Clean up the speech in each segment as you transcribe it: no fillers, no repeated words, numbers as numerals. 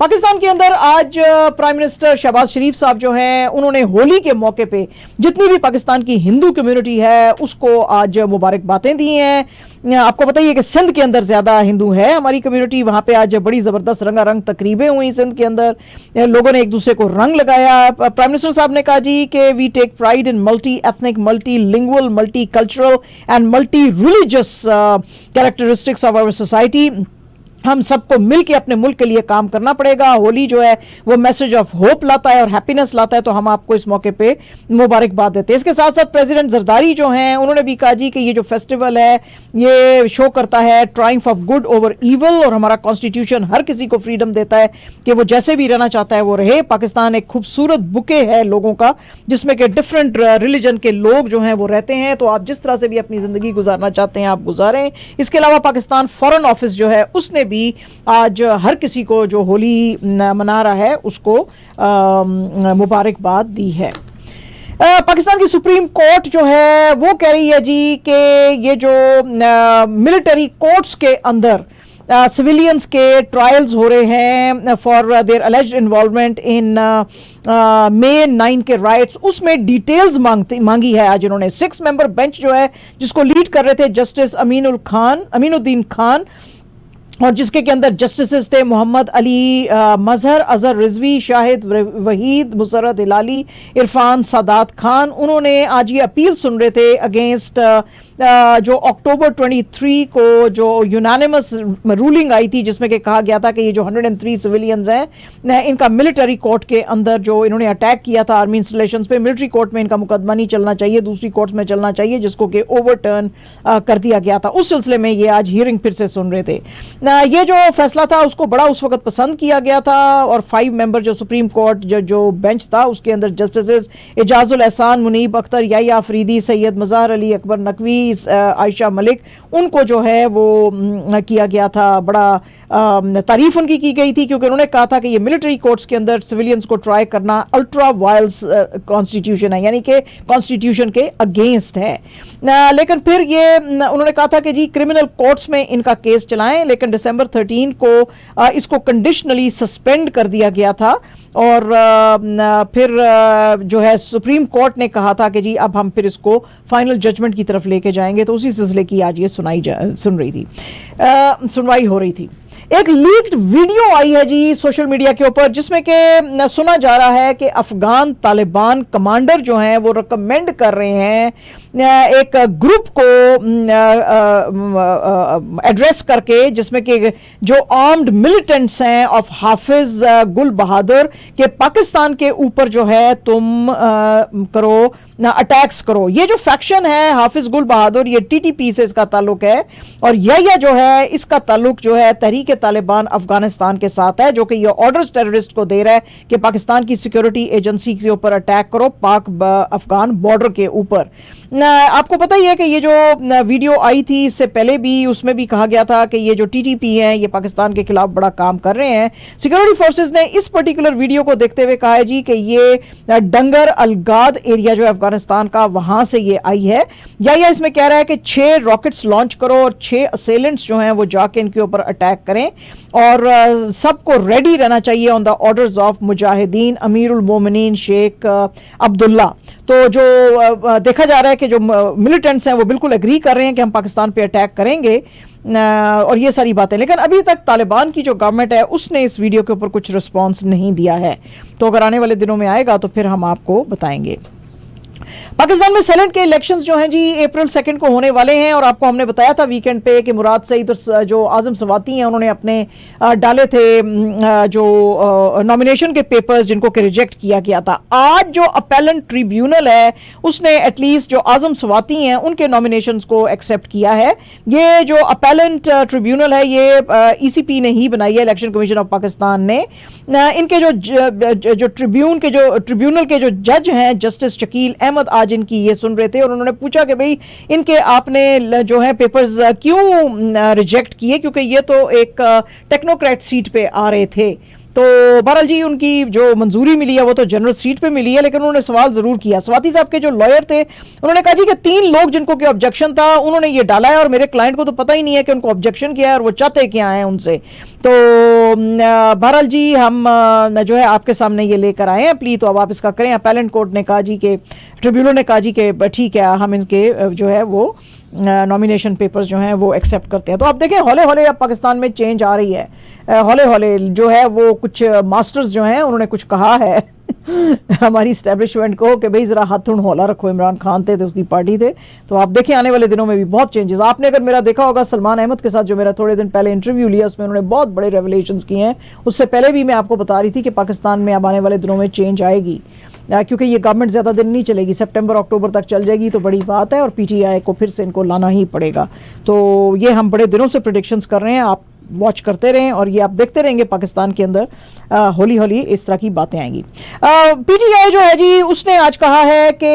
पाकिस्तान के अंदर आज प्राइम मिनिस्टर शहबाज शरीफ साहब जो हैं उन्होंने होली के मौके पे जितनी भी पाकिस्तान की हिंदू कम्युनिटी है उसको आज मुबारकबादें दी हैं। आपको बताइए कि सिंध के अंदर ज़्यादा हिंदू है हमारी कम्युनिटी, वहाँ पे आज बड़ी ज़बरदस्त रंगारंग तकरीबें हुई सिंध के अंदर, लोगों ने एक दूसरे को रंग लगाया। प्राइम मिनिस्टर साहब ने कहा जी कि we take pride in multi ethnic, multi lingual, multi cultural and multi religious characteristics of our society. हम सबको मिलकर अपने मुल्क के लिए काम करना पड़ेगा। होली जो है वो मैसेज ऑफ होप लाता है और हैप्पीनेस लाता है, तो हम आपको इस मौके पे मुबारकबाद देते हैं। इसके साथ साथ प्रेसिडेंट जरदारी जो हैं उन्होंने भी कहा जी कि ये जो फेस्टिवल है ये शो करता है Triumph of good over evil, और हमारा कॉन्स्टिट्यूशन हर किसी को फ्रीडम देता है कि वो जैसे भी रहना चाहता है वो रहे। पाकिस्तान एक खूबसूरत बुके है लोगों का जिसमें कि डिफरेंट रिलीजन के लोग जो हैं वो रहते हैं, तो आप जिस तरह से भी अपनी ज़िंदगी गुजारना चाहते हैं आप गुजारें। इसके अलावा पाकिस्तान फॉरेन ऑफिस जो है उसने भी आज हर किसी को जो होली मना रहा है उसको मुबारकबाद दी है। पाकिस्तान की सुप्रीम कोर्ट जो है वो कह रही है जी कि ये जो मिलिट्री कोर्ट्स के अंदर सिविलियंस के ट्रायल्स हो रहे हैं for their alleged involvement in May 9 के राइट्स, उसमें डिटेल्स मांगी है आज इन्होंने। 6 मेंबर बेंच जो है जिसको लीड कर रहे थे जस्टिस अमीनुद्दीन खान और जिसके के अंदर जस्टिसेस थे मोहम्मद अली मजहर, अजहर रिजवी, शाहिद वहीद, मुसरत हिलाली, इरफान सादात खान। उन्होंने आज ये अपील सुन रहे थे अगेंस्ट जो अक्टूबर 23 को जो यूनानिमस रूलिंग आई थी जिसमें कि कहा गया था कि ये जो 103 सिविलियंस हैं इनका मिलिट्री कोर्ट के अंदर जो इन्होंने अटैक किया था आर्मी इंस्टॉलेशंस पे, मिलिट्री कोर्ट में इनका मुकदमा नहीं चलना चाहिए, दूसरी कोर्ट में चलना चाहिए, जिसको कि ओवरटर्न कर दिया गया था। उस सिलसिले में ये आज हियरिंग फिर से सुन रहे थे। ये जो फैसला था उसको बड़ा उस वक्त पसंद किया गया था और 5 मेंबर जो सुप्रीम कोर्ट जो बेंच था उसके अंदर जस्टिस एजाजुल एहसान, मुनीब अख्तर, याया अफरीदी, सैयद मज़हर अली अकबर नकवी, आयशा मलिक, उनको जो है वो किया गया था। बड़ा तारीफ उनकी की गई थी क्योंकि उन्होंने कहा था कि ये मिलिट्री कोर्ट्स के अंदर सिविलियंस को ट्राई करना अल्ट्रा वायलेंस कॉन्स्टिट्यूशन है, यानी कि कॉन्स्टिट्यूशन के अगेंस्ट है। लेकिन फिर ये उन्होंने कहा था कि जी क्रिमिनल कोर्ट्स में इनका केस चलाएं, लेकिन दिसंबर 13 को इसको कंडीशनली सस्पेंड कर दिया गया था और फिर जो है सुप्रीम कोर्ट ने कहा था कि जी अब हम फिर इसको फाइनल जजमेंट की तरफ लेके जाएंगे, तो उसी सिलसिले की आज ये सुनवाई हो रही थी। एक लीक्ड वीडियो आई है जी सोशल मीडिया के ऊपर जिसमें कि सुना जा रहा है कि अफगान तालिबान कमांडर जो हैं वो रिकमेंड कर रहे हैं एक ग्रुप को एड्रेस करके जिसमें कि जो आर्म्ड मिलिटेंट्स हैं ऑफ हाफिज गुल बहादुर के पाकिस्तान के ऊपर जो है तुम करो अटैक्स करो। ये जो फैक्शन है हाफिज गुल बहादुर ये टीटीपी से इसका ताल्लुक है और यह जो है इसका ताल्लुक जो है तहरीक तालिबान अफगानिस्तान के साथ है, जो कि ये ऑर्डर्स टेररिस्ट को दे रहा है कि पाकिस्तान की सिक्योरिटी एजेंसी के ऊपर अटैक करो पाक अफगान बॉर्डर के ऊपर। आपको पता ही है कि ये जो वीडियो आई थी इससे पहले भी उसमें भी कहा गया था कि ये जो टीटीपी हैं ये पाकिस्तान के खिलाफ बड़ा काम कर रहे हैं। सिक्योरिटी फोर्सेस ने इस पर्टिकुलर वीडियो को देखते हुए कहा है जी कि ये डंगर अलगाद एरिया जो अफगानिस्तान का वहां से ये आई है। या इसमें कह रहा है कि 6 रॉकेट्स लॉन्च करो और 6 असेलेंट्स जो हैं वो जाके इनके ऊपर अटैक करें और सबको रेडी रहना चाहिए ऑन द ऑर्डर्स ऑफ मुजाहिदीन अमीरुल मोमिनीन शेख अब्दुल्ला। तो जो देखा जा रहा है कि जो मिलिटेंट्स हैं वो बिल्कुल एग्री कर रहे हैं कि हम पाकिस्तान पे अटैक करेंगे और ये सारी बातें, लेकिन अभी तक तालिबान की जो गवर्नमेंट है उसने इस वीडियो के ऊपर कुछ रिस्पॉन्स नहीं दिया है। तो अगर आने वाले दिनों में आएगा तो फिर हम आपको बताएंगे। पाकिस्तान में सेनेट के इलेक्शंस जो हैं जी अप्रैल 2 को होने वाले हैं और आपको हमने बताया था वीकेंड पे कि मुराद सईद और जो आजम सवाती हैं उन्होंने अपने डाले थे जो नॉमिनेशन के पेपर्स जिनको कि रिजेक्ट किया गया था। आज जो अपेलेंट ट्रिब्यूनल है उसने एटलीस्ट जो आजम सवाती हैं उनके नॉमिनेशंस को एक्सेप्ट किया है। ये जो अपेलेंट ट्रिब्यूनल है ये ईसीपी ने ही बनाई है, इलेक्शन कमीशन ऑफ पाकिस्तान ने। इनके जो ट्रिब्यूनल के जो जज हैं जस्टिस शकील अहमद आज इनकी ये सुन रहे थे और उन्होंने पूछा कि भाई इनके आपने जो है पेपर्स क्यों रिजेक्ट किए, क्योंकि ये तो एक टेक्नोक्रेट सीट पे आ रहे थे। तो बहरहाल जी उनकी जो मंजूरी मिली है वो तो जनरल सीट पे मिली है, लेकिन उन्होंने सवाल जरूर किया। स्वाति साहब के जो लॉयर थे उन्होंने कहा जी कि 3 लोग जिनको कि ऑब्जेक्शन था उन्होंने ये डाला है और मेरे क्लाइंट को तो पता ही नहीं है कि उनको ऑब्जेक्शन किया है और वो चाहते क्या है उनसे। तो बहरहाल जी हम जो है आपके सामने ये लेकर आए हैं प्लीज, तो अब आप इसका करें। अपैलेंट कोर्ट ने कहा जी कि ट्रिब्यूनल ने कहा जी कि ठीक है हम इनके जो है वो नॉमिनेशन पेपर्स जो हैं वो एक्सेप्ट करते हैं। तो आप देखें हौले हौले अब पाकिस्तान में चेंज आ रही है, हौले हौले जो है वो कुछ मास्टर्स जो हैं उन्होंने कुछ कहा है हमारी इस्टेब्लिशमेंट को कि भाई ज़रा हाथ थोड़ा हौला रखो, इमरान खान थे तो उसकी पार्टी थे। तो आप देखें आने वाले दिनों में भी बहुत चेंजेस। आपने अगर मेरा देखा होगा सलमान अहमद के साथ जो मेरा थोड़े दिन पहले इंटरव्यू लिया उसमें उन्होंने बहुत बड़े रेवलेशंस किए हैं। उससे पहले भी मैं आपको बता रही थी कि पाकिस्तान में अब आने वाले दिनों में चेंज आएगी, क्योंकि ये गवर्नमेंट ज़्यादा दिन नहीं चलेगी, सितंबर अक्टूबर तक चल जाएगी तो बड़ी बात है और पीटीआई को फिर से इनको लाना ही पड़ेगा। तो ये हम बड़े दिनों से प्रेडिक्शंस कर रहे हैं, आप वॉच करते रहें और ये आप देखते रहेंगे पाकिस्तान के अंदर हौली हौली इस तरह की बातें आएंगी। पीटीआई जो है जी उसने आज कहा है कि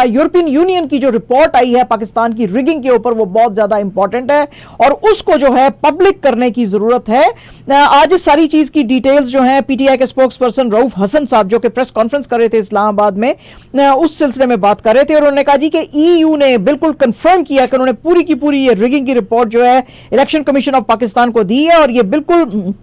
यूरोपियन यूनियन की जो रिपोर्ट आई है पाकिस्तान की रिगिंग के ऊपर वो बहुत ज़्यादा इंपॉर्टेंट है और उसको जो है पब्लिक करने की ज़रूरत है। आज इस सारी चीज़ की डिटेल्स जो है पीटीआई के स्पोक्स पर्सन रऊफ हसन साहब जो कि प्रेस कॉन्फ्रेंस कर रहे थे इस्लामाबाद में, उस सिलसिले में बात कर रहे थे और उन्होंने कहा जी कि ईयू ने बिल्कुल कंफर्म किया कि उन्होंने पूरी की पूरी ये रिगिंग की रिपोर्ट जो है इलेक्शन कमीशन ऑफ पाकिस्तान को दी है और ये बिल्कुल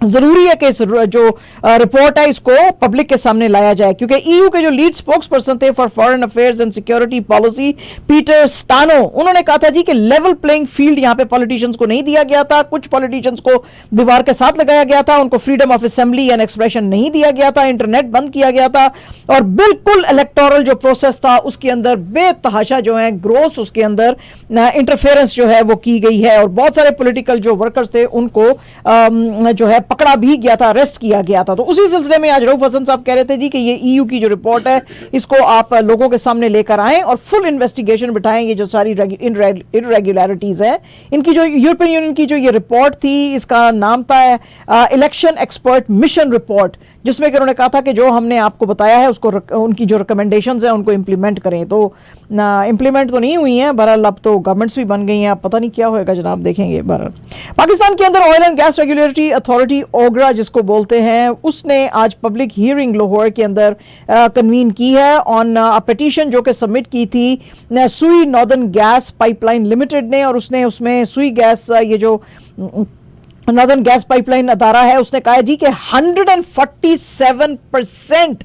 जरूरी है कि इस जो रिपोर्ट है इसको पब्लिक के सामने लाया जाए, क्योंकि ईयू के जो लीड स्पोक्स पर्सन थे for foreign affairs and security policy Peter Stano, उन्होंने कहा था जी कि लेवल प्लेइंग फील्ड यहां पे पॉलिटिशियंस को नहीं दिया गया था, कुछ पॉलिटिशियंस को दीवार के साथ लगाया गया था, उनको freedom of assembly and expression नहीं दिया गया था, इंटरनेट बंद किया गया था और बिल्कुल इलेक्टोरल जो प्रोसेस था उसके अंदर बेतहाशा जो है ग्रोस उसके अंदर इंटरफेरेंस जो है वो की गई है और बहुत सारे पॉलिटिकल जो वर्कर्स थे उनको जो है पकड़ा भी गया था, अरेस्ट किया गया था। तो उसी सिलसिले में आज रऊफ हसन साहब कह रहे थे जी कि ये ईयू की जो रिपोर्ट है इसको आप लोगों के सामने लेकर आएं और फुल इन्वेस्टिगेशन बिठाएं, ये जो सारी इरेगुलरिटीज है इनकी। जो यूरोपियन यूनियन की जो ये रिपोर्ट थी इसका नाम था इलेक्शन एक्सपर्ट मिशन रिपोर्ट, जिसमें कि उन्होंने कहा था कि जो हमने आपको बताया है उसको उनकी जो रिकमेंडेशंस हैं उनको इंप्लीमेंट करें। तो इंप्लीमेंट तो नहीं हुई हैं, बहरहाल अब तो गवर्नमेंट्स भी बन गई हैं, अब पता नहीं क्या होएगा जनाब, देखेंगे। बहरहाल पाकिस्तान के अंदर oil and gas regulatory authority OGRA जिसको बोलते हैं उसने आज पब्लिक हियरिंग लाहौर के अंदर कन्वीन की है ऑन पिटीशन जो कि सबमिट की थी सुई नॉर्दर्न गैस पाइपलाइन लिमिटेड ने, और उसने उसमें सुई गैस ये जो नॉर्दर्न गैस पाइपलाइन अदारा है उसने कहा है जी कि 147%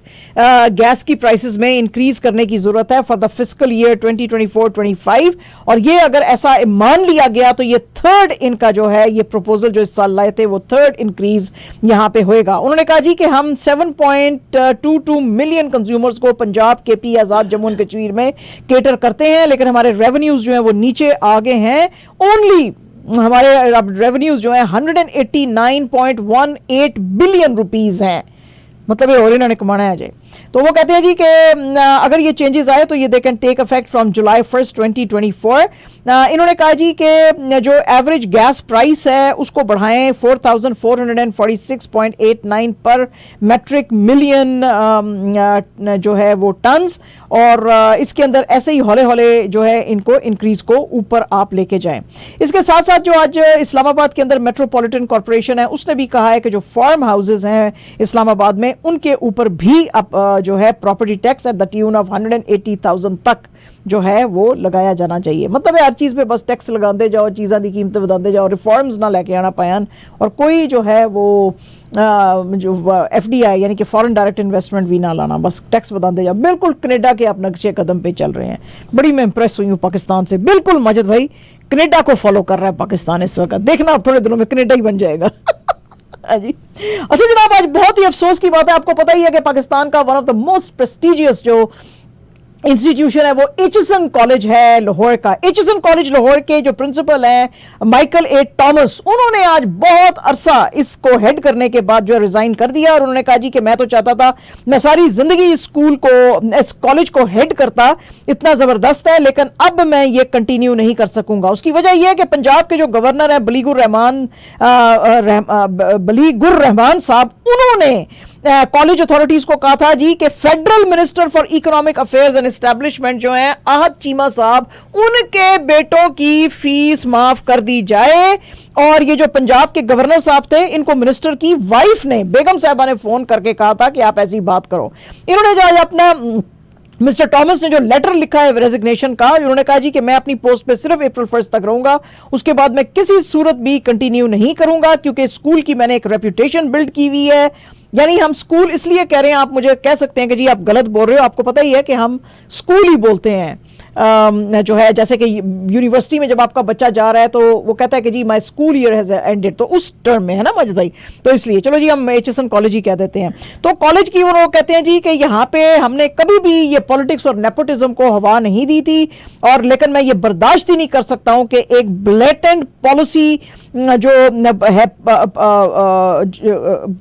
गैस की प्राइसेस में इंक्रीज करने की जरूरत है फॉर द फिस्कल ईयर 2024-25 और ये अगर ऐसा मान लिया गया तो ये थर्ड इनका जो है ये प्रपोजल जो इस साल लाए थे वो थर्ड इंक्रीज यहां पे होएगा। उन्होंने कहा जी कि हम 7.22 मिलियन कंज्यूमर्स को Punjab KP Azad Jammu and Kashmir में केटर करते हैं, लेकिन हमारे रेवेन्यूज जो है वो नीचे आ गए हैं। ओनली हमारे रेवेन्यूज जो है 189.18 बिलियन रुपीस हैं, मतलब ये और इन्होंने कमाना है अजय। तो वो कहते हैं जी कि अगर ये चेंजेस आए तो ये they can take effect from July 1, 2024। इन्होंने कहा जी कि जो एवरेज गैस प्राइस है उसको बढ़ाएं 4,446.89 पर मैट्रिक मिलियन जो है वो टन्स, और इसके अंदर ऐसे ही हौले हौले जो है इनको इंक्रीज को ऊपर आप लेके जाएं। इसके साथ साथ जो आज इस्लामाबाद के अंदर मेट्रोपॉलिटन कॉर्पोरेशन है उसने भी कहा है कि जो फार्म हाउसेज हैं इस्लामाबाद में उनके ऊपर भी अब जो है property tax at the tune of 180,000 तक जो है वो लगाया जाना चाहिए। मतलब है हर चीज़ पे बस टैक्स लगाते जाओ, चीज़ों की कीमतें बढ़ाते जाओ, रिफॉर्म्स ना लेके आना पायन, और कोई जो है वो जो FDI यानी कि फॉरेन डायरेक्ट इन्वेस्टमेंट भी ना लाना, बस टैक्स बढ़ाते जाओ। बिल्कुल कनेडा के आप नक्शे कदम पे चल रहे हैं। बड़ी मैं इंप्रेस हुई हूँ पाकिस्तान से। बिल्कुल मजिद भाई कनेडा को फॉलो कर रहा है पाकिस्तान इस वक्त, देखना अब थोड़े दिनों में कनेडा ही बन जाएगा। जी अच्छा जनाब, आज बहुत ही अफसोस की बात है, आपको पता ही है कि पाकिस्तान का one of the most prestigious जो इंस्टीट्यूशन है वो एचएसएन कॉलेज है लाहौर का। एचएसएन कॉलेज लाहौर के जो प्रिंसिपल हैं माइकल ए टॉमस, उन्होंने आज बहुत अरसा इसको हेड करने के बाद जो रिजाइन कर दिया और उन्होंने कहा जी कि मैं तो चाहता था मैं सारी जिंदगी इस स्कूल को इस कॉलेज को हेड करता, इतना जबरदस्त है, लेकिन अब मैं ये कंटिन्यू नहीं कर सकूंगा। उसकी वजह यह है कि पंजाब के जो गवर्नर है बलीगुर रहमान साहब, उन्होंने कॉलेज अथॉरिटीज को कहा था जी कि federal minister for economic affairs and establishment जो हैं आहत चीमा साहब, उनके बेटों की फीस माफ कर दी जाए। और ये जो पंजाब के गवर्नर साहब थे, इनको मिनिस्टर की वाइफ ने, बेगम साहबा ने फोन करके कहा था कि आप ऐसी बात करो। इन्होंने जो अपना मिस्टर टॉमस ने जो लेटर लिखा है रेजिग्नेशन का, उन्होंने कहा जी कि मैं अपनी पोस्ट पे सिर्फ अप्रैल 1 तक रहूंगा, उसके बाद मैं किसी सूरत भी कंटिन्यू नहीं करूंगा, क्योंकि स्कूल की मैंने एक रेपुटेशन बिल्ड की हुई है। यानी हम स्कूल इसलिए कह रहे हैं, आप मुझे कह सकते हैं कि जी आप गलत बोल रहे हो, आपको पता ही है कि हम स्कूल ही बोलते हैं। जो है जैसे कि यूनिवर्सिटी में जब आपका बच्चा जा रहा है तो वो कहता है कि जी my school year has ended, तो उस टर्म में है ना मजदाई, तो इसलिए चलो जी हम एचएसएन कॉलेज ही कह देते हैं। तो कॉलेज की वो कहते हैं जी कि यहाँ पे हमने कभी भी ये पॉलिटिक्स और नेपोटिज्म को हवा नहीं दी थी, और लेकिन मैं ये बर्दाश्त ही नहीं कर सकता हूँ कि एक ब्लेटेंट पॉलिसी जो है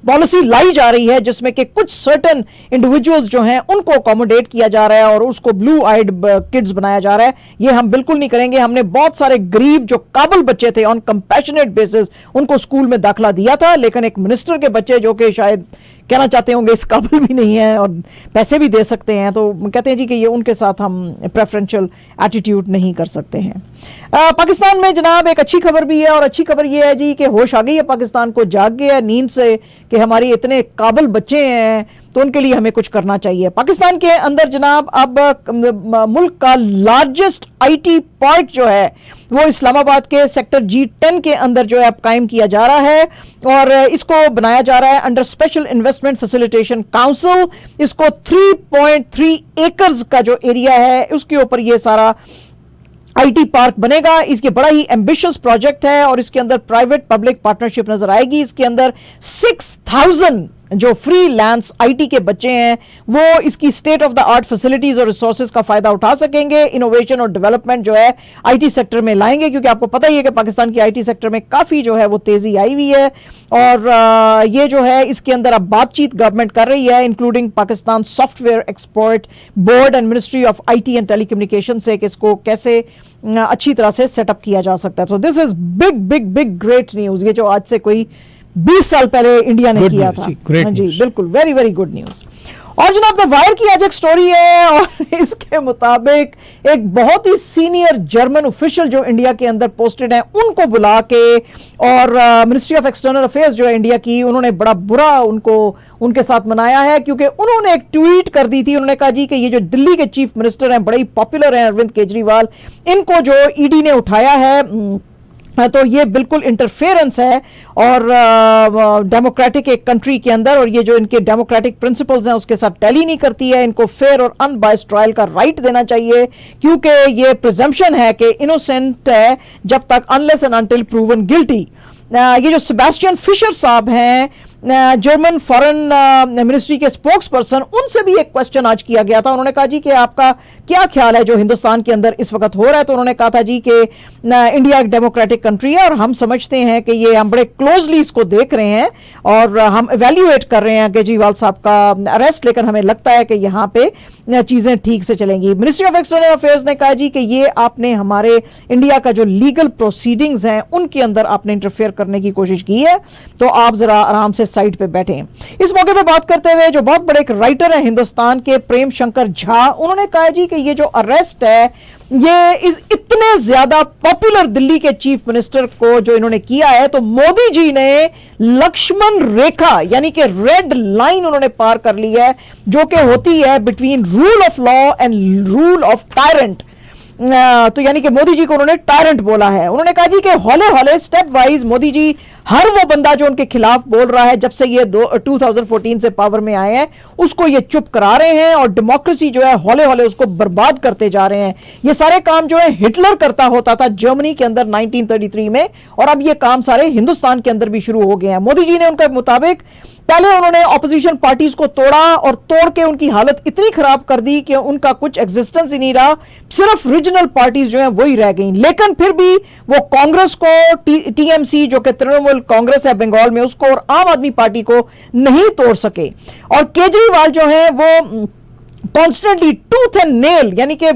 पॉलिसी लाई जा रही है जिसमें कि कुछ सर्टेन इंडिविजुअल्स जो हैं उनको अकोमोडेट किया जा रहा है और उसको ब्लू आइड किड्स बनाया जा रहा है। ये हम बिल्कुल नहीं करेंगे। हमने बहुत सारे गरीब जो काबिल बच्चे थे ऑन कंपैशनेट बेसिस उनको स्कूल में दाखिला दिया था, लेकिन एक मिनिस्टर के बच्चे जो कि शायद कहना चाहते होंगे इस काबिल भी नहीं है और पैसे भी दे सकते हैं, तो कहते हैं जी कि ये उनके साथ हम प्रेफरेंशियल एटीट्यूड नहीं कर सकते हैं। पाकिस्तान में जनाब एक अच्छी खबर भी है, और अच्छी खबर ये है जी कि होश आ गई है पाकिस्तान को, जाग गया नींद से कि हमारी इतने काबिल बच्चे हैं तो उनके लिए हमें कुछ करना चाहिए। पाकिस्तान के अंदर जनाब अब मुल्क का लार्जेस्ट आईटी पार्क जो है वो इस्लामाबाद के सेक्टर G10 के अंदर जो है अब कायम किया जा रहा है, और इसको बनाया जा रहा है under special investment facilitation council. इसको 3.3 एकर्स का जो एरिया है उसके ऊपर ये सारा आईटी पार्क बनेगा। इसके बड़ा ही एम्बिशियस प्रोजेक्ट है और इसके अंदर प्राइवेट पब्लिक पार्टनरशिप नजर आएगी। इसके अंदर 6000 जो फ्रीलांस आईटी के बच्चे हैं वो इसकी state of the art facilities और रिसोर्सेज का फायदा उठा सकेंगे। इनोवेशन और डेवलपमेंट जो है आईटी सेक्टर में लाएंगे, क्योंकि आपको पता ही है कि पाकिस्तान की आईटी सेक्टर में काफी जो है वो तेजी आई हुई है, और ये जो है इसके अंदर अब बातचीत गवर्नमेंट कर रही है including Pakistan software export board and ministry of IT and telecommunication से कि इसको कैसे अच्छी तरह से सेटअप किया जा सकता है। So this is big big big great news, ये जो आज से कोई 20 साल पहले इंडिया ने किया था। हाँ जी बिल्कुल, वेरी वेरी गुड न्यूज। और जनाब द वायर की आज एक स्टोरी है, और इसके मुताबिक एक बहुत ही सीनियर जर्मन ऑफिशियल जो इंडिया के अंदर पोस्टेड हैं उनको बुला के, और मिनिस्ट्री ऑफ एक्सटर्नल अफेयर्स जो है इंडिया की, उन्होंने बड़ा बुरा उनको उनके साथ मनाया है, क्योंकि उन्होंने एक ट्वीट कर दी थी। उन्होंने कहा जी कि ये जो दिल्ली के चीफ मिनिस्टर हैं बड़े ही पॉपुलर हैं अरविंद केजरीवाल, इनको जो ईडी ने उठाया है तो ये बिल्कुल इंटरफेरेंस है और डेमोक्रेटिक एक कंट्री के अंदर, और ये जो इनके डेमोक्रेटिक प्रिंसिपल्स हैं उसके साथ टैली नहीं करती है। इनको फेयर और अनबायस्ड ट्रायल का राइट देना चाहिए, क्योंकि ये प्रिजम्पशन है कि इनोसेंट है जब तक unless and until proven guilty. ये जो सेबेस्टियन फिशर साहब हैं जर्मन फॉरेन मिनिस्ट्री के स्पोक्स पर्सन, उनसे भी एक क्वेश्चन आज किया गया था। उन्होंने कहा जी कि आपका क्या ख्याल है जो हिंदुस्तान के अंदर इस वक्त हो रहा है, तो उन्होंने कहा था जी कि इंडिया एक डेमोक्रेटिक कंट्री है और हम समझते हैं कि ये हम बड़े क्लोजली इसको देख रहे हैं और हम इवेल्युएट कर रहे हैं केजरीवाल साहब का अरेस्ट, लेकिन हमें लगता है कि यहाँ पे चीजें ठीक से चलेंगी। मिनिस्ट्री ऑफ एक्सटर्नल अफेयर्स ने कहा जी कि ये आपने हमारे इंडिया का जो लीगल प्रोसीडिंग्स हैं उनके अंदर आपने इंटरफेयर करने की कोशिश की है, तो आप जरा आराम से साइड पे बैठे। इस मौके पे बात करते हुए जो बहुत बड़े एक राइटर है हिंदुस्तान के प्रेम शंकर झा, उन्होंने कहा जी कि ये जो अरेस्ट है ये इतने ज्यादा पॉपुलर दिल्ली के चीफ मिनिस्टर को जो इन्होंने किया है, तो मोदी जी ने लक्ष्मण रेखा यानी कि रेड लाइन उन्होंने पार कर ली है, जो कि होती है between rule of law and rule of tyrant. तो यानी कि मोदी जी को उन्होंने टायरेंट बोला है। उन्होंने कहा जी कि हौले हौले स्टेप वाइज मोदी जी हर वो बंदा जो उनके खिलाफ बोल रहा है जब से ये 2014 से पावर में आए हैं उसको ये चुप करा रहे हैं, और डेमोक्रेसी जो है हौले हौले उसको बर्बाद करते जा रहे हैं। ये सारे काम जो है हिटलर करता होता था जर्मनी के अंदर 1933 में, और अब ये काम सारे हिंदुस्तान के अंदर भी शुरू हो गए हैं। मोदी जी ने उनके मुताबिक पहले उन्होंने ऑपोजिशन पार्टीज को तोड़ा और तोड़ के उनकी हालत इतनी खराब कर दी कि उनका कुछ एग्जिस्टेंस ही नहीं रहा, सिर्फ रीजनल पार्टीज जो हैं वही रह गई। लेकिन फिर भी वो कांग्रेस को, टीएमसी जो कि तृणमूल कांग्रेस है बंगाल में, उसको और आम आदमी पार्टी को नहीं तोड़ सके। और केजरीवाल जो है वो कॉन्स्टेंटली टूथ एंड नेल, यानी कि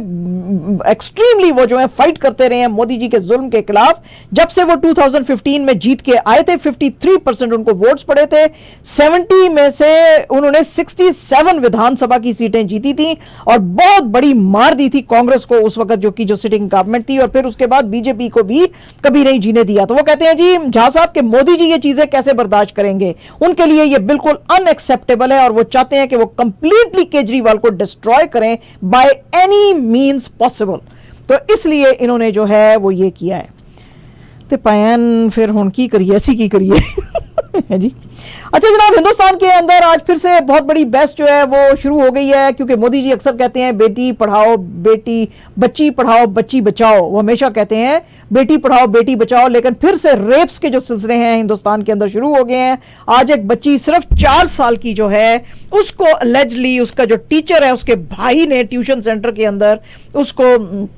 एक्सट्रीमली वो जो है फाइट करते रहे हैं मोदी जी के जुल्म के खिलाफ। जब से वो 2015 में जीत के आए थे, 53% उनको वोट्स पड़े थे, 70 में से उन्होंने 67 विधानसभा की सीटें जीती थी और बहुत बड़ी मार दी थी कांग्रेस को उस वक्त जो सिटिंग गवर्नमेंट थी, और फिर उसके बाद बीजेपी को भी कभी नहीं जीने दिया। तो वो कहते हैं जी झा साहब के मोदी जी ये चीजें कैसे बर्दाश्त करेंगे, उनके लिए ये बिल्कुल अनएक्सेप्टेबल है और वो चाहते हैं कि वो कंप्लीटली केजरीवाल को डिस्ट्रॉय करें बाय एनी मींस पॉसिबल। तो इसलिए इन्होंने जो है वो ये किया है। तो पैन फिर हुन की करिए, ऐसी की करिए है जी। अच्छा जनाब, हिंदुस्तान के अंदर आज फिर से बहुत बड़ी बहस जो है वो शुरू हो गई है, क्योंकि मोदी जी अक्सर कहते हैं बेटी पढ़ाओ बच्ची पढ़ाओ बच्ची बचाओ। वो हमेशा कहते हैं बेटी पढ़ाओ बेटी बचाओ, लेकिन फिर से रेप्स के जो सिलसिले हैं हिंदुस्तान के अंदर शुरू हो गए हैं। आज एक बच्ची सिर्फ 4 साल की जो है उसको अलेजली उसका जो टीचर है उसके भाई ने ट्यूशन सेंटर के अंदर उसको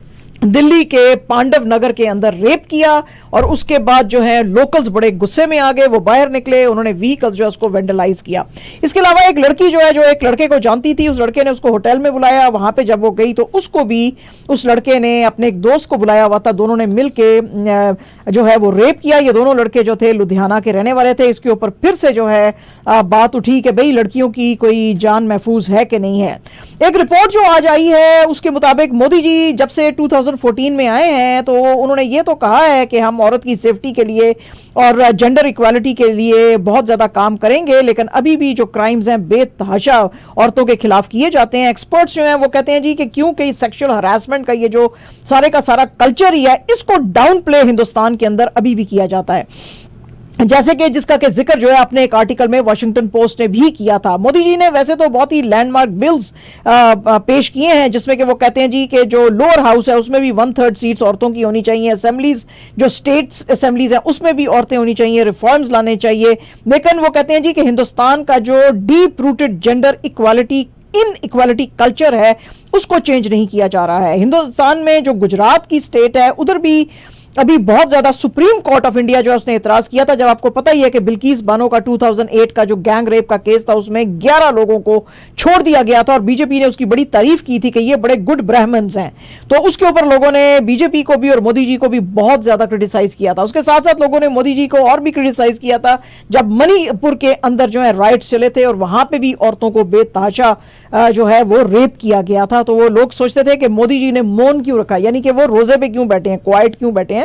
दिल्ली के पांडव नगर के अंदर रेप किया, और उसके बाद जो है लोकल्स बड़े गुस्से में आ गए, वो बाहर निकले, उन्होंने व्हीकल्स जो है उसको वेंडलाइज किया। इसके अलावा एक लड़की जो है जो एक लड़के को जानती थी, उस लड़के ने उसको होटल में बुलाया, वहां पे जब वो गई तो उसको भी उस लड़के ने अपने एक दोस्त को बुलाया हुआ था, दोनों ने मिलके जो है वो रेप किया। ये दोनों लड़के जो थे लुधियाना के रहने वाले थे। इसके ऊपर फिर से जो है बात उठी कि भाई लड़कियों की कोई जान महफूज है कि नहीं है। एक रिपोर्ट जो आज आई है उसके मुताबिक मोदी जी जब से 2014 में आए हैं तो उन्होंने ये तो कहा है कि हम औरत की सेफ्टी के लिए और जेंडर इक्वालिटी के लिए बहुत ज्यादा काम करेंगे, लेकिन अभी भी जो क्राइम्स हैं बेतहाशा औरतों के खिलाफ किए जाते हैं। एक्सपर्ट्स जो हैं वो कहते हैं जी कि क्योंकि सेक्सुअल हरासमेंट का ये जो सारे का सारा कल्चर ही है, इसको डाउन प्ले हिंदुस्तान के अंदर अभी भी किया जाता है, जैसे कि जिसका के जिक्र जो है अपने एक आर्टिकल में वॉशिंगटन पोस्ट ने भी किया था। मोदी जी ने वैसे तो बहुत ही लैंडमार्क बिल्स पेश किए हैं, जिसमें कि वो कहते हैं जी कि जो लोअर हाउस है उसमें भी 1/3 सीट्स औरतों की होनी चाहिए, असेंबलीज जो स्टेट्स असेंबलीज है उसमें भी औरतें होनी चाहिए, रिफॉर्म्स लाने चाहिए। लेकिन वो कहते हैं जी कि हिंदुस्तान का जो deep rooted gender equality in equality culture है उसको चेंज नहीं किया जा रहा है। हिंदुस्तान में जो गुजरात की स्टेट है उधर भी अभी बहुत ज्यादा सुप्रीम कोर्ट ऑफ इंडिया जो है उसने इतराज किया था, जब आपको पता ही है कि बिल्किस बानो का 2008 का जो गैंग रेप का केस था उसमें 11 लोगों को छोड़ दिया गया था और बीजेपी ने उसकी बड़ी तारीफ की थी कि ये बड़े गुड ब्राह्मण्स हैं। तो उसके ऊपर लोगों ने बीजेपी को भी और मोदी जी को भी बहुत ज्यादा क्रिटिसाइज किया था। उसके साथ साथ लोगों ने मोदी जी को और भी क्रिटिसाइज किया था जब मणिपुर के अंदर जो है राइट्स चले थे और वहां पर भी औरतों को बेतहाशा जो है वो रेप किया गया था। तो वो लोग सोचते थे कि मोदी जी ने मौन क्यों रखा, यानी कि वो रोजे पे क्यों बैठे हैं, क्वाइट क्यों बैठे हैं,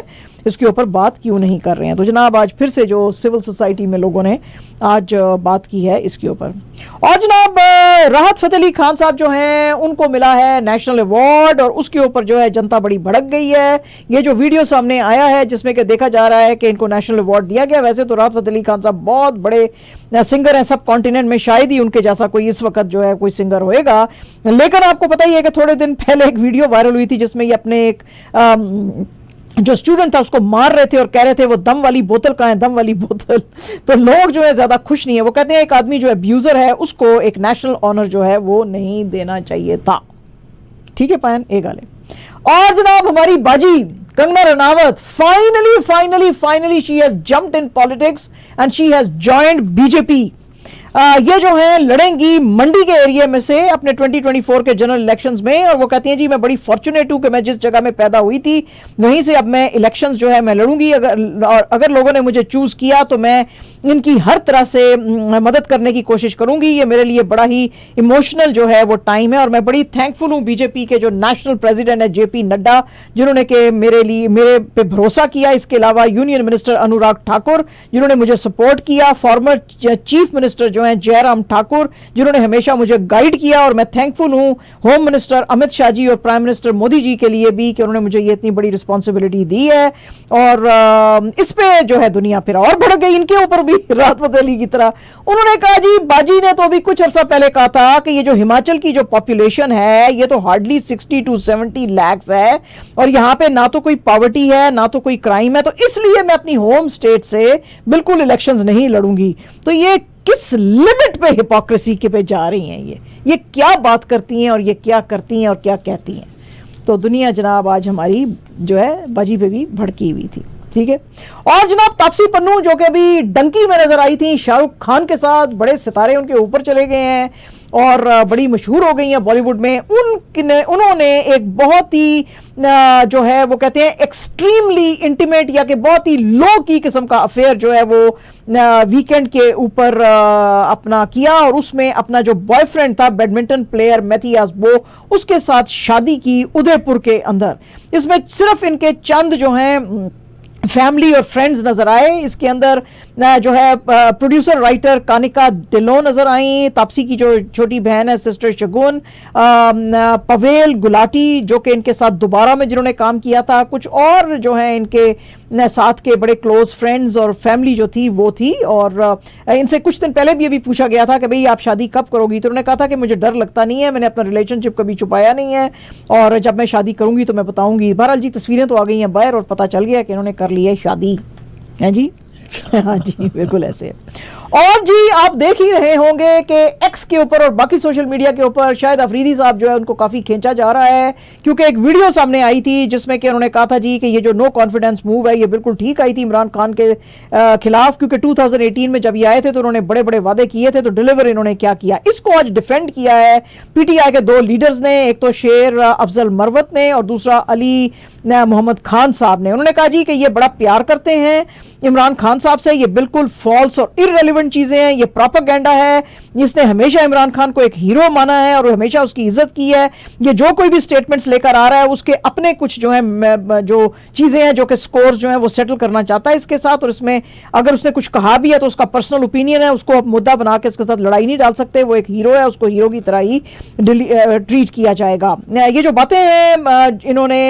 इसके ऊपर बात क्यों नहीं कर रहे हैं। तो जनाब आज फिर से जो सिविल सोसाइटी में लोगों ने आज बात की है इसके ऊपर। और जनाब राहत फतेह अली खान साहब जो हैं उनको मिला है नेशनल अवार्ड और उसके ऊपर जो है जनता बड़ी भड़क गई है। ये जो वीडियो सामने आया है जिसमें कि देखा जा रहा है कि इनको नेशनल अवार्ड दिया गया। वैसे तो राहत फतेह अली खान साहब बहुत बड़े सिंगर हैं, सब कॉन्टिनेंट में शायद ही उनके जैसा कोई इस वक्त जो है कोई सिंगर होएगा। लेकिन आपको पता ही है कि थोड़े दिन पहले एक वीडियो वायरल हुई थी जिसमें ये अपने एक जो स्टूडेंट था उसको मार रहे थे और कह रहे थे वो दम वाली बोतल कहाँ है, दम वाली बोतल। तो लोग जो है ज्यादा खुश नहीं है। वो कहते हैं एक आदमी जो अब्यूजर है उसको एक नेशनल ऑनर जो है वो नहीं देना चाहिए था। ठीक है पायन ए गाले। और जनाब हमारी बाजी Kangana Ranaut finally she has jumped in politics and she has joined BJP. ये जो है लड़ेंगी मंडी के एरिया में से अपने 2024 के जनरल इलेक्शंस में। और वो कहती हैं जी मैं बड़ी फॉर्चुनेट हूं कि मैं जिस जगह में पैदा हुई थी वहीं से अब मैं इलेक्शंस जो है मैं लड़ूंगी। अगर लोगों ने मुझे चूज किया तो मैं इनकी हर तरह से मदद करने की कोशिश करूंगी। ये मेरे लिए बड़ा ही इमोशनल जो है वो टाइम है और मैं बड़ी थैंकफुल हूं बीजेपी के जो नेशनल प्रेसिडेंट है JP नड्डा, जिन्होंने के मेरे पे भरोसा किया। इसके अलावा यूनियन मिनिस्टर अनुराग ठाकुर जिन्होंने मुझे सपोर्ट किया, फॉर्मर चीफ मिनिस्टर जो है जयराम ठाकुर जिन्होंने हमेशा मुझे गाइड किया। और मैं थैंकफुल हूं होम मिनिस्टर अमित शाह जी और प्राइम मिनिस्टर मोदी जी के लिए भी कि उन्होंने मुझे ये इतनी बड़ी रिस्पॉन्सिबिलिटी दी है। और इस पे जो है दुनिया फिर और भड़क गई इनके ऊपर भी राहत फतेह अली की तरह। उन्होंने कहा जी बाजी ने तो अभी कुछ अर्सा पहले कहा था कि ये जो हिमाचल की जो पॉपुलेशन है ये तो हार्डली 60 to 70 lakhs है और यहाँ पे ना तो कोई पॉवर्टी है ना तो कोई क्राइम है, तो इसलिए मैं अपनी होम स्टेट से बिल्कुल इलेक्शंस नहीं लड़ूंगी। तो ये किस लिमिट पे हिपोक्रेसी के पे जा रही हैं, ये क्या बात करती हैं और ये क्या करती हैं और क्या कहती हैं। तो दुनिया जनाब आज हमारी जो है बाजी पे भी भड़की हुई थी। ठीक है। और जनाब तापसी पन्नू जो कि अभी डंकी में नजर आई थी शाहरुख खान के साथ, बड़े सितारे उनके ऊपर चले गए हैं और बड़ी मशहूर हो गई हैं बॉलीवुड में। उन्होंने एक बहुत ही जो है वो कहते हैं एक्सट्रीमली इंटीमेट या कि बहुत ही लो की किस्म का अफेयर जो है वो वीकेंड के ऊपर अपना किया और उसमें अपना जो बॉयफ्रेंड था बैडमिंटन प्लेयर मैथियास बो उसके साथ शादी की उदयपुर के अंदर। इसमें सिर्फ इनके चंद जो हैं फैमिली और फ्रेंड्स नजर आए। इसके अंदर जो है प्रोड्यूसर राइटर कानिका डिलो नजर आई, तापसी की जो छोटी बहन है सिस्टर शगुन, पवेल गुलाटी जो कि इनके साथ दोबारा में जिन्होंने काम किया था, कुछ और जो है इनके साथ के बड़े क्लोज फ्रेंड्स और फैमिली जो थी वो थी। और इनसे कुछ दिन पहले भी अभी पूछा गया था कि भाई आप शादी कब करोगी, तो उन्होंने कहा था कि मुझे डर लगता नहीं है, मैंने अपना रिलेशनशिप कभी छुपाया नहीं है और जब मैं शादी करूंगी तो मैं बताऊंगी। बहरहाल जी तस्वीरें तो आ गई हैं बाहर और पता चल गया कि इन्होंने कर ली है शादी, है जी। हाँ जी बिल्कुल ऐसे। और जी आप देख ही रहे होंगे कि एक्स के ऊपर और बाकी सोशल मीडिया के ऊपर शाहिद अफरीदी साहब जो है उनको काफी खींचा जा रहा है, क्योंकि एक वीडियो सामने आई थी जिसमें कि उन्होंने कहा था जी कि ये जो नो कॉन्फिडेंस मूव है ये बिल्कुल ठीक आई थी इमरान खान के खिलाफ, क्योंकि 2018 में जब ये आए थे तो उन्होंने बड़े बड़े वादे किए थे, तो डिलीवर इन्होंने क्या किया। इसको आज डिफेंड किया है पीटीआई के दो लीडर्स ने, एक तो शेर अफजल मरवत ने और दूसरा अली मोहम्मद खान साहब ने। उन्होंने कहा जी कि ये बड़ा प्यार करते हैं इमरान खान साहब से, ये बिल्कुल फॉल्स और इररेलेवेंट चीजें हैं, ये प्रोपेगेंडा है। इसने हमेशा इमरान खान को एक हीरो माना है और हमेशा उसकी इज्जत की है। ये जो कोई भी स्टेटमेंट्स लेकर आ रहा है उसके अपने कुछ जो है जो चीजें हैं जो कि स्कोर्स जो है वो सेटल करना चाहता है इसके साथ, और इसमें अगर उसने कुछ कहा भी है तो उसका पर्सनल ओपिनियन है, उसको मुद्दा बना के उसके साथ लड़ाई नहीं डाल सकते। वो एक हीरो है, उसको हीरो की तरह ही ट्रीट किया जाएगा। ये जो बातें हैं इन्होंने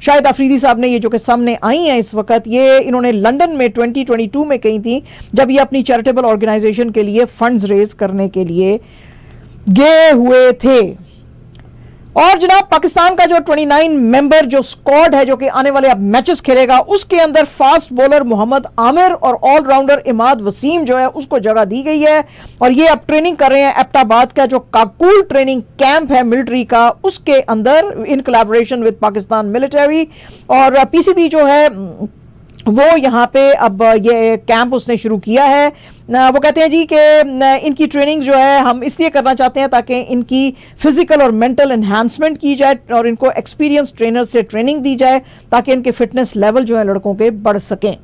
शाहिद अफरीदी साहब ने ये जो कि सामने आई हैं इस वक्त, ये इन्होंने लंदन में 2022 में कही थी जब ये अपनी चैरिटेबल ऑर्गेनाइजेशन के लिए फंड्स रेज करने के लिए गए हुए थे। और जनाब पाकिस्तान का जो 29 मेंबर जो स्क्वाड है जो कि आने वाले अब मैचेस खेलेगा उसके अंदर फास्ट बॉलर मोहम्मद आमिर और ऑलराउंडर इमाद वसीम जो है उसको जगह दी गई है और ये अब ट्रेनिंग कर रहे हैं एबटाबाद का जो काकूल ट्रेनिंग कैंप है मिलिट्री का उसके अंदर in collaboration with Pakistan military. और पीसीबी जो है वो यहाँ पे अब ये कैंप उसने शुरू किया है। वो कहते हैं जी कि इनकी ट्रेनिंग जो है हम इसलिए करना चाहते हैं ताकि इनकी फिजिकल और मेंटल एनहांसमेंट की जाए और इनको एक्सपीरियंस ट्रेनर से ट्रेनिंग दी जाए ताकि इनके फिटनेस लेवल जो है लड़कों के बढ़ सकें।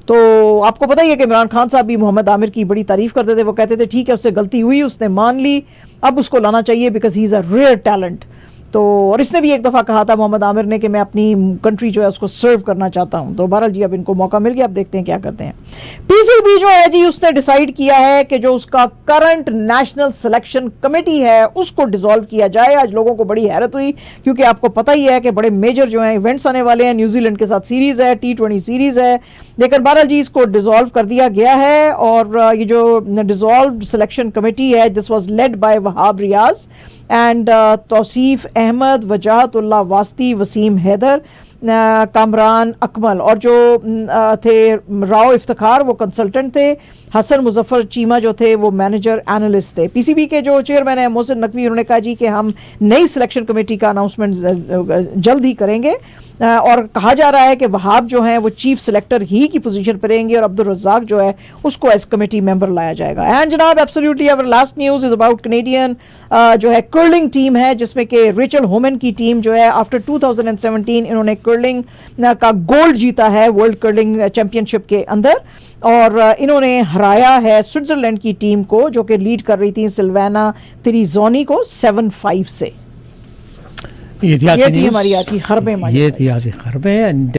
तो आपको पता ही है कि इमरान खान साहब भी मोहम्मद आमिर की बड़ी तारीफ करते थे, वो कहते थे ठीक है उससे गलती हुई उसने मान ली, अब उसको लाना चाहिए because he is a rare talent. तो और इसने भी एक दफ़ा कहा था मोहम्मद आमिर ने कि मैं अपनी कंट्री जो है उसको सर्व करना चाहता हूं। तो बहरहाल जी अब इनको मौका मिल गया, अब देखते हैं क्या करते हैं। पीसीबी जो है जी उसने डिसाइड किया है कि जो उसका करंट नेशनल सिलेक्शन कमेटी है उसको डिसॉल्व किया जाए। आज लोगों को बड़ी हैरत हुई क्योंकि आपको पता ही है कि बड़े मेजर जो है इवेंट्स आने वाले हैं, न्यूजीलैंड के साथ सीरीज है, T20 सीरीज है, लेकिन बहरहाल जी इसको डिसॉल्व कर दिया गया है। और ये जो डिसॉल्व सिलेक्शन कमेटी है this was led by Wahab Riaz and Tauseef Ahmed, Wajahatullah Wasti, Waseem Haider, Kamran Akmal और जो थे राव इफ्तिखार वो कंसल्टेंट थे, हसन मुजफ्फर चीमा जो थे वो मैनेजर एनालिस्ट थे। पीसीबी के जो चेयरमैन है मोहसिन नकवी उन्होंने कहा जी कि हम नई सिलेक्शन कमेटी का अनाउंसमेंट जल्द ही करेंगे और कहा जा रहा है कि वहाब जो है वो चीफ सिलेक्टर ही की पोजीशन पर रहेंगे और अब्दुल रज़ाक जो है उसको एज कमेटी मेंबर लाया जाएगा। एंड जनाब absolutely our last news is about Canadian जो है कर्लिंग टीम है जिसमें कि रेचल होमन की टीम जो है आफ्टर 2017 इन्होंने कर्लिंग का गोल्ड जीता है वर्ल्ड कर्लिंग चैंपियनशिप के अंदर और इन्होंने हराया है स्विट्जरलैंड की टीम को जो कि लीड कर रही थी सिल्वाना तिरिज़ोनी को 7-5 से। ये थी हमारी आज की खबरें। ये थी आज की खबरें।